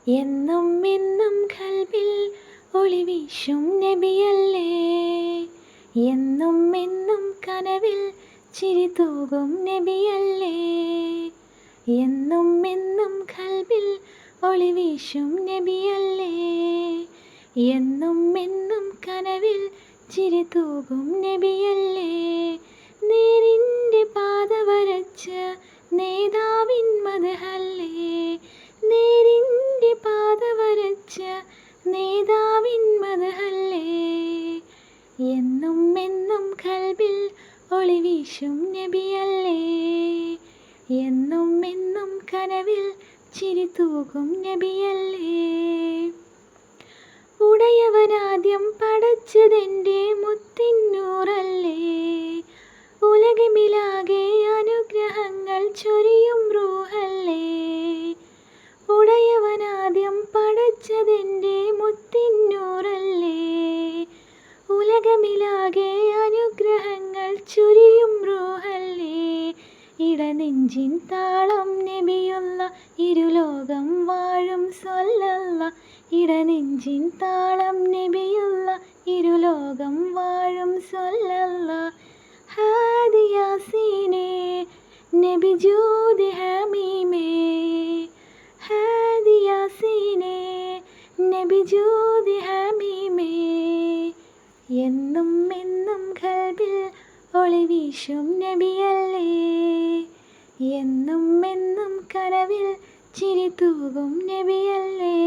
എന്നും എന്നും ഖൽബിൽ ഒളിവീശും നബിയല്ലേ. എന്നും എന്നും കനവിൽ ചിരി തൂകും നബിയല്ലേ. എന്നും എന്നും ഖൽബിൽ ഒളിവീശും നബിയല്ലേ. എന്നും എന്നും കനവിൽ ചിരി തൂകും നബിയല്ലേ. നേരിൻ്റെ പാത വരച്ച നേതാവിൻ മദ്ഹല്ലേ. നേരിൻ്റെ പാത വരച്ച നേതാവിൻ മദ്ഹല്ലേ. എന്നും എന്നും ഖൽബിൽ ഒളിവീശും നബിയല്ലേ. എന്നും എന്നും കനവിൽ ചിരി തൂകും നബിയല്ലേ. ഉടയവനാദ്യം പടച്ചതെൻ്റെ മുത്തിന്നൂറല്ലേ. ഉലകമിലാകെ അനുഗ്രഹങ്ങൾ ചൊരിയും റൂഹല്ലേ. ഉടയവനാദ്യം പടച്ചതെൻ്റെ മുത്തിന്നൂറല്ലേ. ഉലകമിലാകെ അനുഗ്രഹങ്ങൾ ചൊരിയും റൂഹല്ലേ. ഇടനെഞ്ചിൻ താളം നബിയുള്ള ഇരുലോകം വാഴും സ്വല്ലല്ല. ഇടനെഞ്ചിൻ താളം നബിയുള്ള ഇരുലോകം വാഴും സ്വല്ലല്ല. ഹാദി യാസീനേ നബി ജൂദ് ഹമീമേ. ഹാദി യാസീനേ നബി ജൂദ് ഹമീമേ. എന്നും എന്നും ഖൽബിൽ ഒളിവീശും നബിയല്ലേ. എന്നും എന്നും കനവിൽ ചിരി തൂകും നബിയല്ലേ.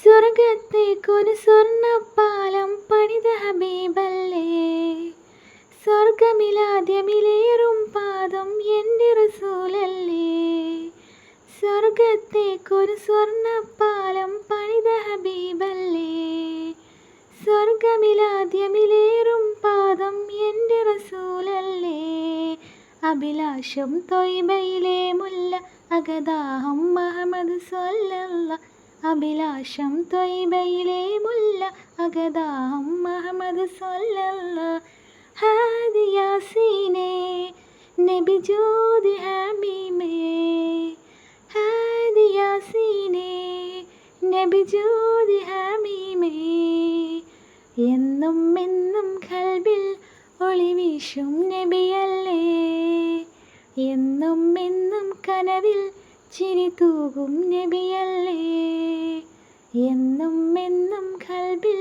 സ്വർഗത്തേക്കൊരു സ്വർണ്ണപ്പാലം പണിത ഹബീബല്ലേ. സ്വർഗമിലാദ്യമിലേറും പാദം എൻ്റെ റസൂലല്ലേ. സ്വർഗത്തേക്കൊരു സ്വർണ്ണപ്പാലം പണിത ഹബീബല്ലേ. സ്വർഗമിലാദ്യമിലേറും പാദം എൻ്റെ റസൂലല്ലേ. അഭിലാഷം ത്വയ്ബയിലെ മുല്ല അഗദാഹം അഹമ്മദ് സ്വല്ലല്ല. അഭിലാഷം ത്വയ്ബയിലെ മുല്ല അഗദാഹം അഹമ്മദ് സ്വല്ലല്ല. ഹാദി യാസീനേ നബി ജൂദ് ഹമീമേ. ഹാദി യാസീനേ നബി ജൂദ് ഹമീമേ. എന്നും എന്നും ഖൽബിൽ ഒളിവീശും നബിയല്ലേ. എന്നും എന്നും കനവിൽ ചിരി തൂകും നബിയല്ലേ. എന്നും എന്നും ഖൽബിൽ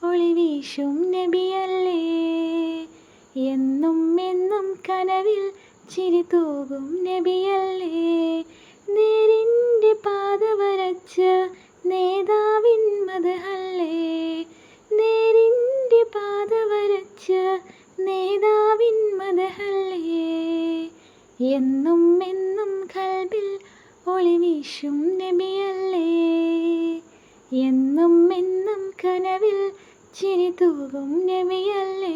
ഒളിവീശും നബിയല്ലേ. എന്നും എന്നും കനവിൽ ചിരി തൂകും നബിയല്ലേ. നേരിൻ്റെ പാത വരച്ച നേതാവിൻ മദ്ഹല്ലേ. നേരിൻ്റെ പാത വരച്ച നേതാവിൻ മദ്ഹല്ലേ. എന്നും എന്നും ഖൽബിൽ ഒളിവീശും നബിയല്ലേ. എന്നും എന്നും കനവിൽ ചിരി തൂകും നബിയല്ലേ.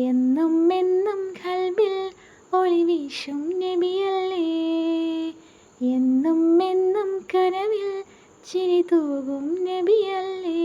എന്നും എന്നും ഖൽബിൽ ഒളിവീശും നബിയല്ലേ. എന്നും എന്നും കനവിൽ ചിരി തൂകും നബിയല്ലേ.